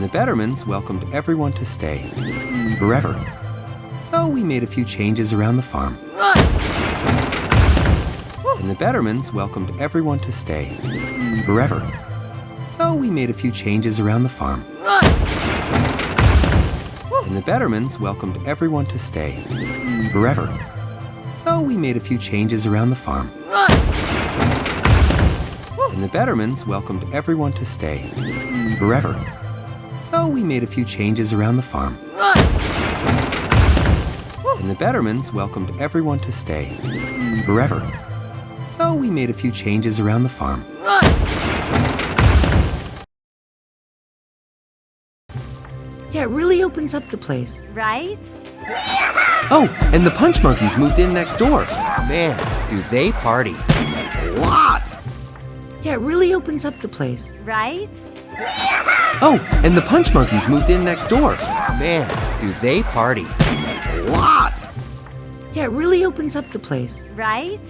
And the Bettermans welcomed everyone to stay forever. So we made a few changes around the farm. And the Bettermans welcomed everyone to stay forever. So we made a few changes around the farm. And the Bettermans welcomed everyone to stay forever. So we made a few changes around the farm. And the Bettermans welcomed everyone to stay forever. So we made a few changes around the farm. And the Bettermans welcomed everyone to stay forever. So we made a few changes around the farm. Yeah, it really opens up the place. Right? Oh, and the Punch Monkeys moved in next door. Man, do they party. A lot! Yeah, it really opens up the place. Right? Oh, and the Punch Monkeys moved in next door. Man, do they party. A lot! Yeah, it really opens up the place. Right?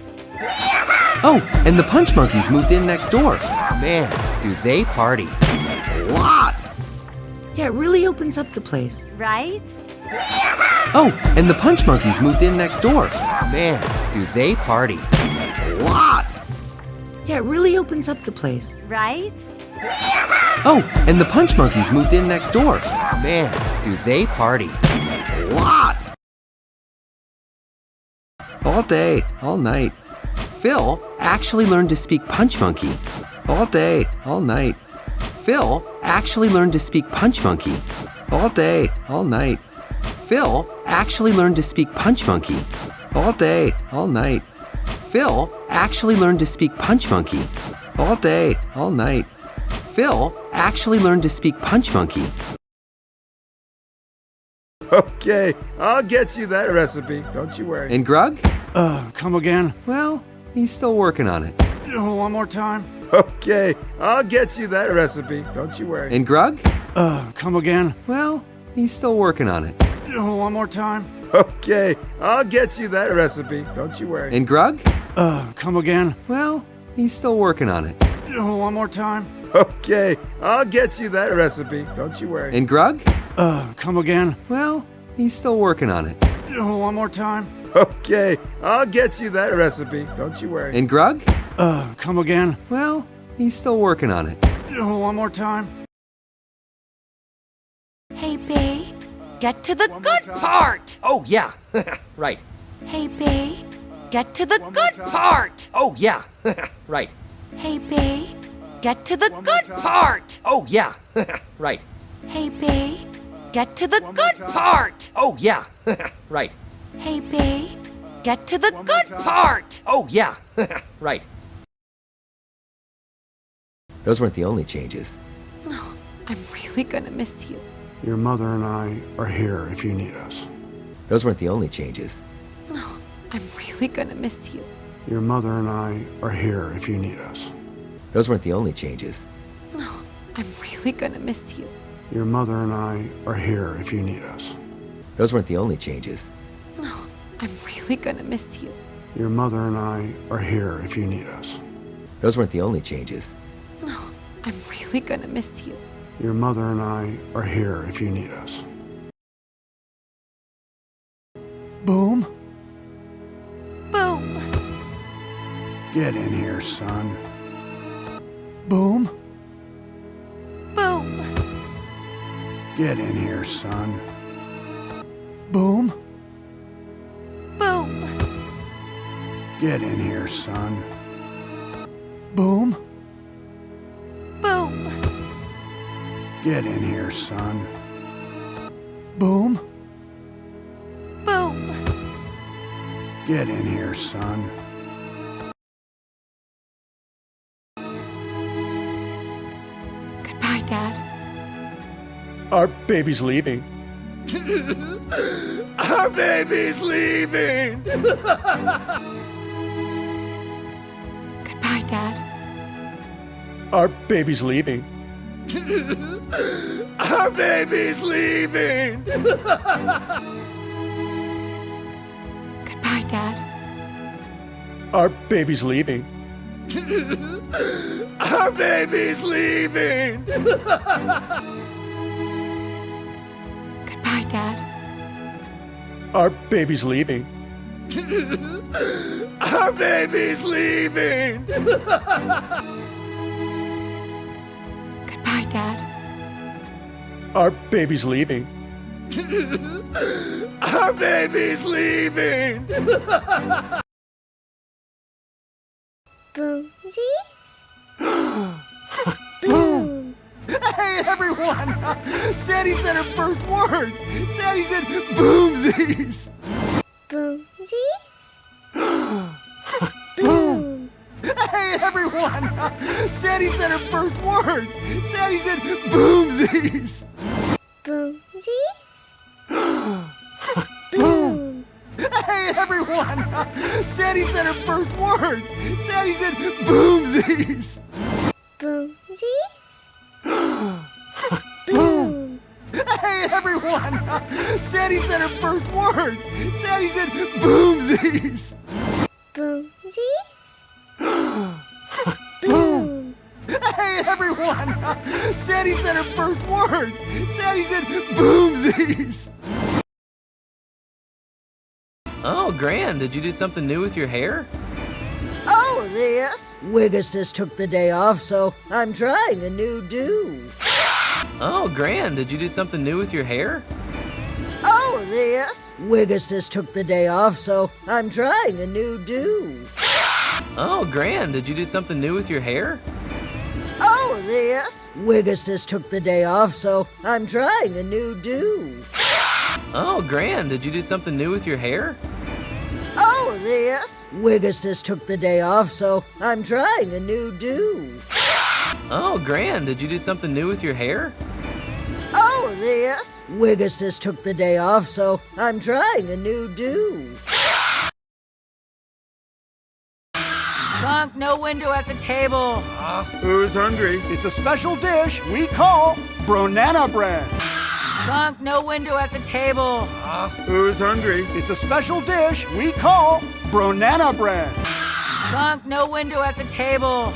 Oh, and the Punch Monkeys moved in next door. Man, do they party. A lot! Yeah, it really opens up the place. Right? Oh, and the Punch Monkeys moved in next door. Man, do they party. A lot! Yeah, it really opens up the place. Right? Oh, and the Punch Monkeys moved in next door. Man, do they party. A lot! All day, all night. Phil actually learned to speak Punch Monkey. All day, all night. Phil actually learned to speak Punch Monkey. All day, all night. Phil actually learned to speak Punch Monkey. All day, all night. Phil actually learned to speak Punch Monkey. All day, all night. Phil actually learned to speak Punch Monkey. Okay, I'll get you that recipe. Don't you worry. And Grug? Come again? Well, he's still working on it. One more time? Okay, I'll get you that recipe. Don't you worry. And Grug? Come again? Well, he's still working on it. One more time? Okay, I'll get you that recipe. Don't you worry. And Grug? Come again? Well, he's still working on it. One more time? Okay, I'll get you that recipe. Don't you worry. And Grug? Come again? Well, he's still working on it. One more time? Okay, I'll get you that recipe. Don't you worry. And Grug? Come again? Well, he's still working on it. One more time? Hey, babe. Get to the good part. Oh, yeah. Right. Hey, babe. Get to the good part. Oh, yeah. Right. Hey, babe. Get to the good part. Oh, yeah. Right. Hey, babe. Get to the good part. Oh, yeah. Right. Hey, babe. Get to the good part. Oh, yeah. Right. Those weren't the only changes. Oh, I'm really gonna miss you. Your mother and I are here if you need us. Those weren't the only changes. Oh, I'm really gonna miss you. Your mother and I are here if you need us. Those weren't the only changes. Oh, I'm really gonna miss you. Your mother and I are here if you need us. Those weren't the only changes. Oh, I'm really gonna miss you. Your mother and I are here if you need us. Those weren't the only changes. Oh, I'm really gonna miss you. Your mother and I are here if you need us. Boom! Boom! Get in here, son. Boom! Boom! Get in here, son. Boom! Boom! Get in here, son. Boom! Boom! Get in here, son. Boom! Boom! Get in here, son. Goodbye, Dad. Our baby's leaving. Our baby's leaving! Goodbye, Dad. Our baby's leaving. Our baby's leaving! Goodbye, Dad. Our baby's leaving. Our baby's leaving! Our baby's leaving. Our baby's leaving. Goodbye, Dad. Our baby's leaving. Our baby's leaving. Boomsies? Boom! Hey, everyone! Sandy said her first word. Sandy said boomsies. Boomsies? Boom! Hey, everyone! Sandy said her first word. Sandy said boomsies. Boomsies? Boom! Hey, everyone! Sandy said her first word. Sandy said boomsies. Boomsies? Boom! Hey, everyone! Sandy said her first word. Sandy said boomsies. Boomsies? Boom! Hey, everyone! Sandy said her first word. Sandy said boomsies. Oh, Gran, did you do something new with your hair? Oh, this? Wiggasus took the day off, so I'm trying a new do. Oh, Gran, did you do something new with your hair? Oh, this? Wiggasus took the day off, so I'm trying a new do. Oh, Gran, did you do something new with your hair? Oh, this? Wiggasus took the day off, so I'm trying a new do. Oh, Gran, did you do something new with your hair? Oh, this? Wiggasus took the day off, so I'm trying a new do. Oh, Gran, did you do something new with your hair? Oh, this? Wiggasus took the day off, so I'm trying a new do. Skunk, no window at the table. Who's hungry? It's a special dish we call Bronana bread. Skunk, no window at the table. Who's hungry? It's a special dish we call Bronana bread. Skunk, no window at the table.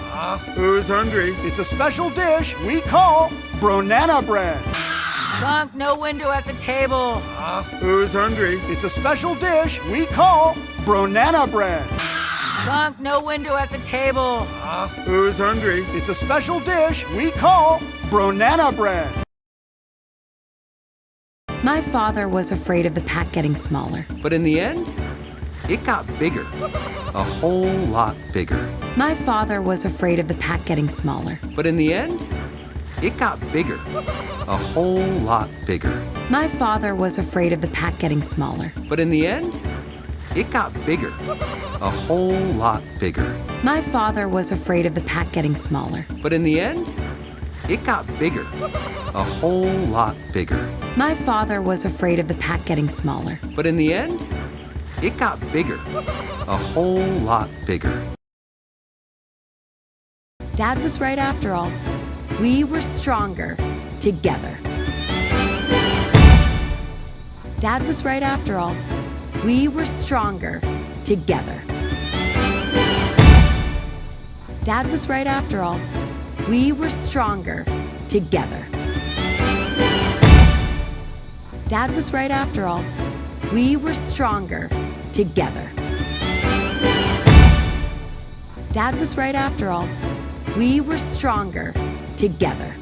Who's hungry? It's a special dish we call Bronana bread. Skunk, no window at the table. Who's hungry? It's a special dish we call Bronana bread. Skunk, no window at the table. Who's hungry? It's a special dish we call Bronana bread. My father was afraid of the pack getting smaller. But in the end, it got bigger. A whole lot bigger. My father was afraid of the pack getting smaller. But in the end, it got bigger. A whole lot bigger. My father was afraid of the pack getting smaller. But in the end, it got bigger. A whole lot bigger. My father was afraid of the pack getting smaller. But in the end, it got bigger. A whole lot bigger. My father was afraid of the pack getting smaller. But in the end, it got bigger. A whole lot bigger. Dad was right after all. We were stronger together. Dad was right after all. We were stronger together. Dad was right after all. We were stronger together. Dad was right after all. We were stronger together. Dad was right after all. We were stronger together.